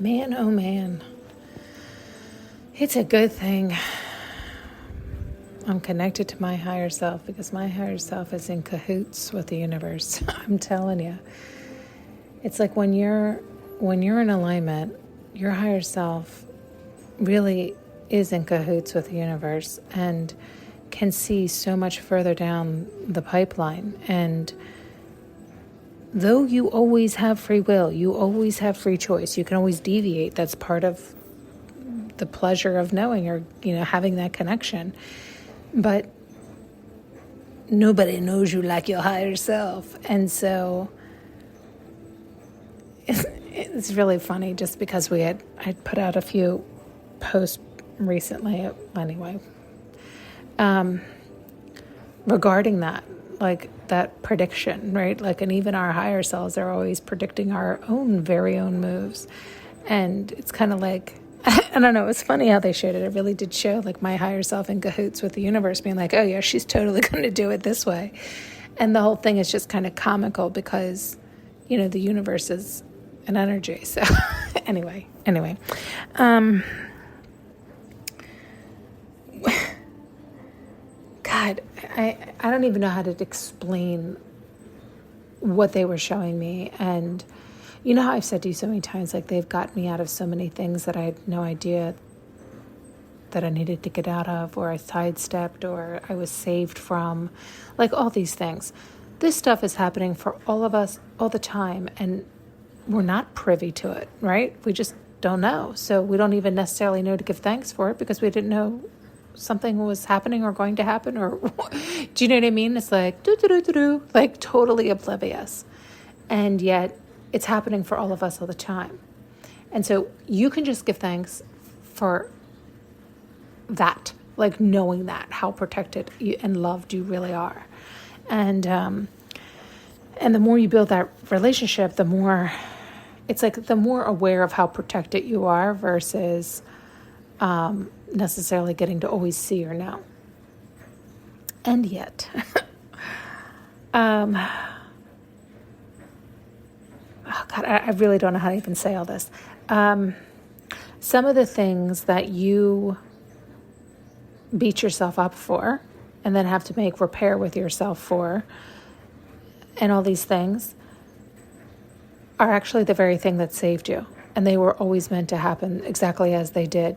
Man, oh man. It's a good thing I'm connected to my higher self, because my higher self is in cahoots with the universe. I'm telling you. It's like when you're in alignment, your higher self really is in cahoots with the universe and can see so much further down the pipeline. And though you always have free will, you always have free choice, you can always deviate. That's part of the pleasure of knowing, or having that connection. But nobody knows you like your higher self. And so it's really funny, just because I put out a few posts recently anyway, regarding that, like that prediction, right? Like, and even our higher selves are always predicting our very own moves. And it's kind of like, I don't know, it's funny how they showed it. It really did show like my higher self in cahoots with the universe, being like, oh yeah, she's totally going to do it this way. And the whole thing is just kind of comical because, the universe is an energy. So anyway. God, I don't even know how to explain what they were showing me. And you know how I've said to you so many times, like, they've got me out of so many things that I had no idea that I needed to get out of, or I sidestepped, or I was saved from, like all these things. This stuff is happening for all of us all the time, and we're not privy to it, right? We just don't know. So we don't even necessarily know to give thanks for it, because we didn't know something was happening or going to happen, or do you know what I mean? It's like like totally oblivious. And yet it's happening for all of us all the time. And so you can just give thanks for that, like knowing that, how protected and loved you really are. And the more you build that relationship, the more it's like the more aware of how protected you are, versus necessarily getting to always see or know. And yet, oh God, I really don't know how to even say all this. Some of the things that you beat yourself up for, and then have to make repair with yourself for, and all these things, are actually the very thing that saved you. And they were always meant to happen exactly as they did,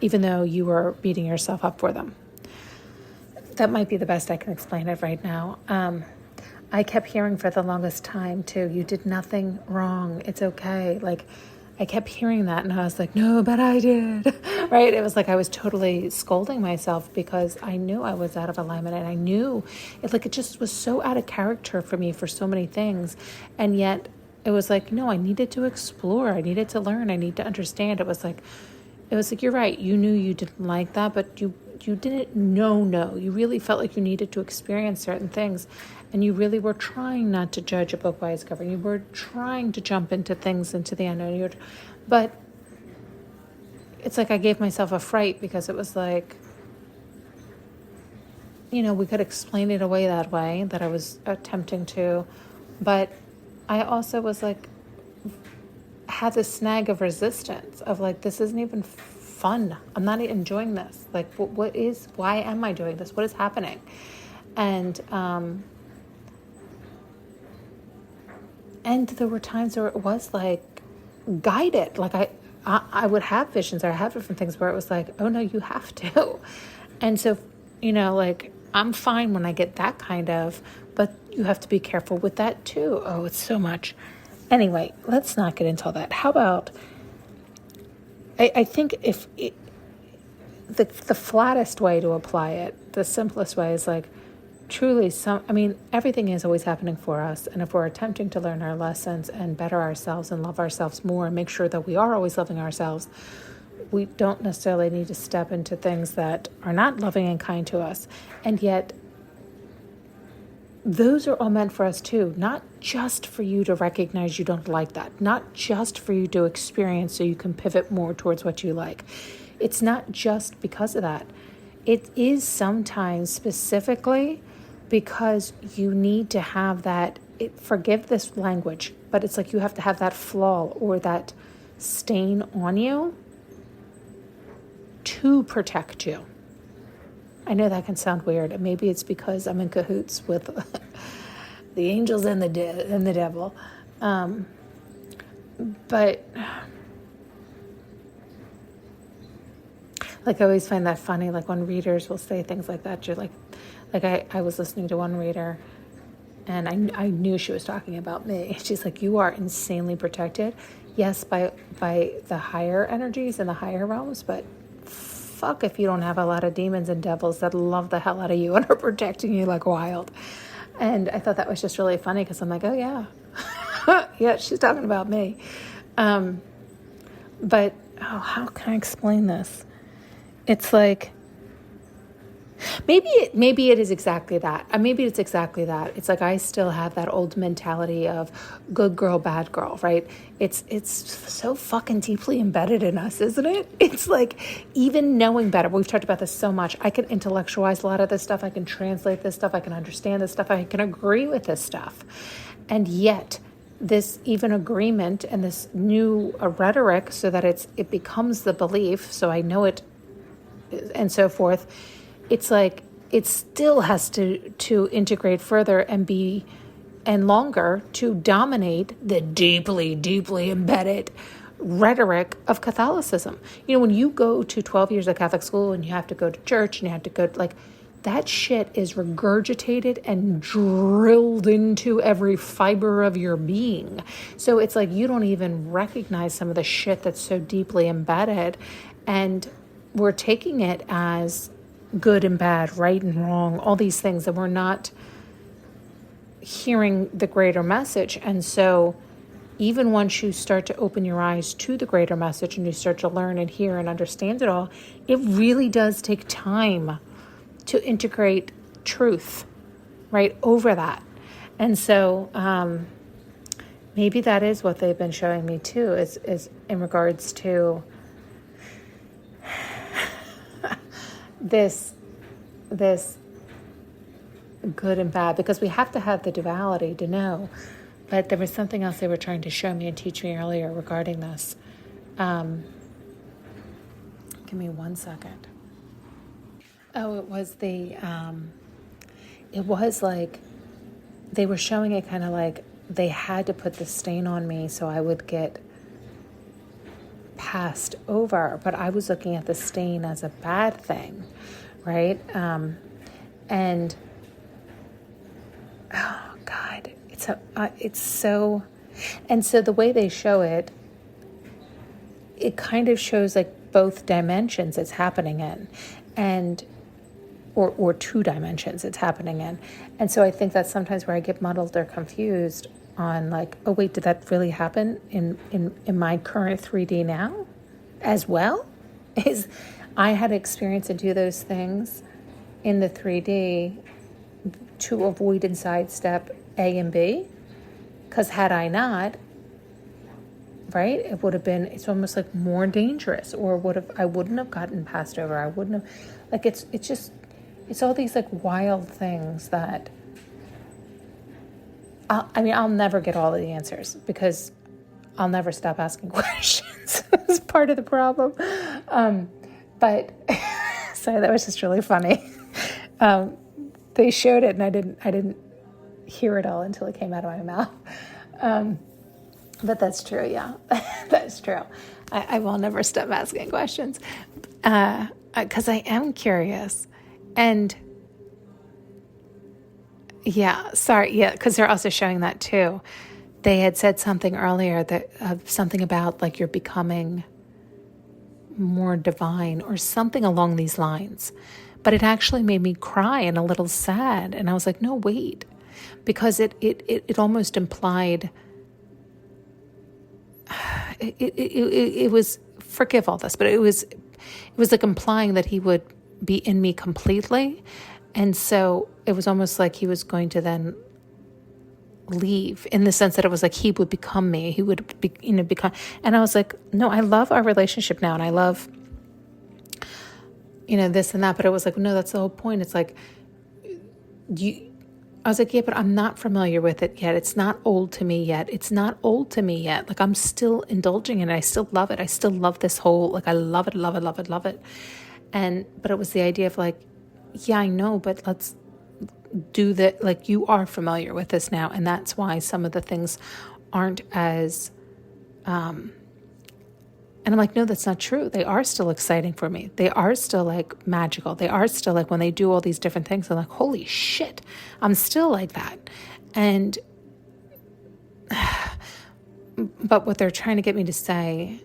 even though you were beating yourself up for them. That might be the best I can explain it right now. I kept hearing for the longest time too, you did nothing wrong, it's okay. Like, I kept hearing that, and I was like, no, but I did, right? It was like I was totally scolding myself, because I knew I was out of alignment, and I knew it just was so out of character for me for so many things. And yet it was like, no, I needed to explore, I needed to learn, I need to understand. It was like, you're right, you knew you didn't like that, but you didn't know. You really felt like you needed to experience certain things, and you really were trying not to judge a book by its cover. You were trying to jump into things, into the unknown. But it's like I gave myself a fright, because it was like, we could explain it away that way, that I was attempting to, but I also was like, had this snag of resistance of like, this isn't even fun. I'm not enjoying this. Like, why am I doing this? What is happening? And there were times where it was like guided. Like I would have visions, or I have different things where it was like, oh no, you have to. And so, like, I'm fine when I get that kind of, but you have to be careful with that too. Oh, it's so much. Anyway, let's not get into all that. How about, I think the flattest way to apply it, the simplest way is like, truly everything is always happening for us. And if we're attempting to learn our lessons and better ourselves and love ourselves more and make sure that we are always loving ourselves, we don't necessarily need to step into things that are not loving and kind to us. And yet, those are all meant for us too, not just for you to recognize you don't like that, not just for you to experience so you can pivot more towards what you like. It's not just because of that. It is sometimes specifically because you need to have that, forgive this language, but it's like you have to have that flaw or that stain on you to protect you. I know that can sound weird. Maybe it's because I'm in cahoots with the angels and the devil. But like, I always find that funny, like when readers will say things like that. You're like I was listening to one reader, and I knew she was talking about me. She's like, you are insanely protected. Yes, by the higher energies and the higher realms, but fuck if you don't have a lot of demons and devils that love the hell out of you and are protecting you like wild. And I thought that was just really funny, because I'm like, oh yeah. Yeah, she's talking about me. But how can I explain this? It's like, maybe it is exactly that. Maybe it's exactly that. It's like I still have that old mentality of good girl, bad girl, right? It's so fucking deeply embedded in us, isn't it? It's like, even knowing better, we've talked about this so much. I can intellectualize a lot of this stuff. I can translate this stuff. I can understand this stuff. I can agree with this stuff. And yet, this even agreement and this new rhetoric, so that it becomes the belief, so I know it, and so forth. It's like it still has to integrate further and longer to dominate the deeply, deeply embedded rhetoric of Catholicism. You know, when you go to 12 years of Catholic school and you have to go to church and you have to go, like, that shit is regurgitated and drilled into every fiber of your being. So it's like you don't even recognize some of the shit that's so deeply embedded, and we're taking it as good and bad, right and wrong, all these things, and we're not hearing the greater message. And so even once you start to open your eyes to the greater message and you start to learn and hear and understand it all, it really does take time to integrate truth, right, over that. And so maybe that is what they've been showing me too, is in regards to this good and bad, because we have to have the duality to know. But there was something else they were trying to show me and teach me earlier regarding this. Give me 1 second. Oh, it was like they were showing it kind of like they had to put the stain on me so I would get passed over, but I was looking at the stain as a bad thing, right? And oh God, it's so, and so the way they show it, it kind of shows like both dimensions it's happening in, and or 2 dimensions it's happening in. And so I think that's sometimes where I get muddled or confused on like, oh wait, did that really happen in my current 3D now as well? Is I had experience to do those things in the 3D to avoid and sidestep A and B, because had I not, right, it would have been, it's almost like more dangerous, or I wouldn't have gotten passed over. I wouldn't have, like, it's all these like wild things that I'll never get all of the answers, because I'll never stop asking questions. It's part of the problem. But sorry, that was just really funny. They showed it and I didn't hear it all until it came out of my mouth. But that's true. Yeah, that's true. I will never stop asking questions, because I am curious. And yeah, sorry. Yeah. Because they're also showing that too. They had said something earlier that something about like you're becoming more divine or something along these lines, but it actually made me cry and a little sad. And I was like, no, wait, because it almost implied, it was, forgive all this, but it was like implying that he would be in me completely. And so it was almost like he was going to then leave, in the sense that it was like he would become me. He would be, become. And I was like, no, I love our relationship now, and I love, this and that. But it was like, no, that's the whole point. It's like I was like, yeah, but I'm not familiar with it yet. It's not old to me yet. It's not old to me yet. Like, I'm still indulging in it. I still love it. I still love this whole, like, I love it, love it, love it, love it. But it was the idea of like, yeah, I know, but let's do that. Like, you are familiar with this now. And that's why some of the things aren't as, and I'm like, no, that's not true. They are still exciting for me. They are still like magical. They are still like, when they do all these different things, I'm like, holy shit, I'm still like that. And, but what they're trying to get me to say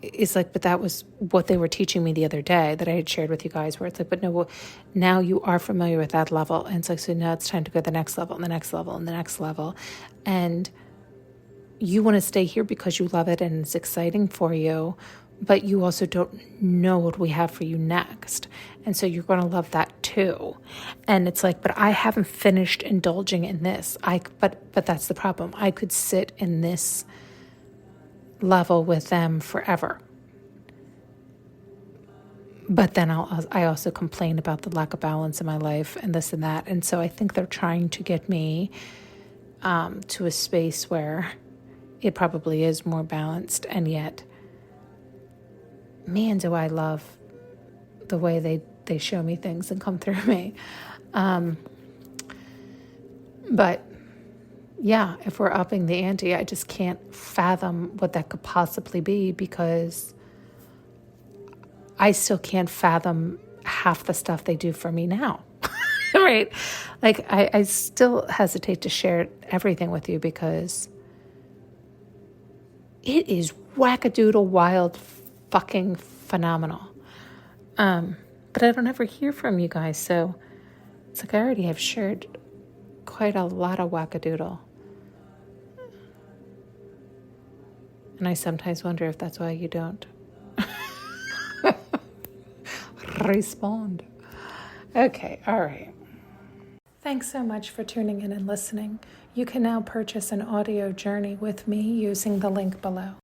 is like, but that was what they were teaching me the other day that I had shared with you guys, where it's like, but no, well, now you are familiar with that level. And it's like, so now it's time to go to the next level and the next level and the next level. And you want to stay here because you love it and it's exciting for you, but you also don't know what we have for you next. And so you're going to love that too. And it's like, but I haven't finished indulging in this. But that's the problem. I could sit in this level with them forever. But then I also complain about the lack of balance in my life and this and that. And so I think they're trying to get me to a space where it probably is more balanced. And yet, man, do I love the way they show me things and come through me. But yeah, if we're upping the ante, I just can't fathom what that could possibly be, because I still can't fathom half the stuff they do for me now. Right? Like, I still hesitate to share everything with you because it is wackadoodle wild fucking phenomenal. But I don't ever hear from you guys, so it's like I already have shared quite a lot of wackadoodle. And I sometimes wonder if that's why you don't respond. Okay, all right. Thanks so much for tuning in and listening. You can now purchase an audio journey with me using the link below.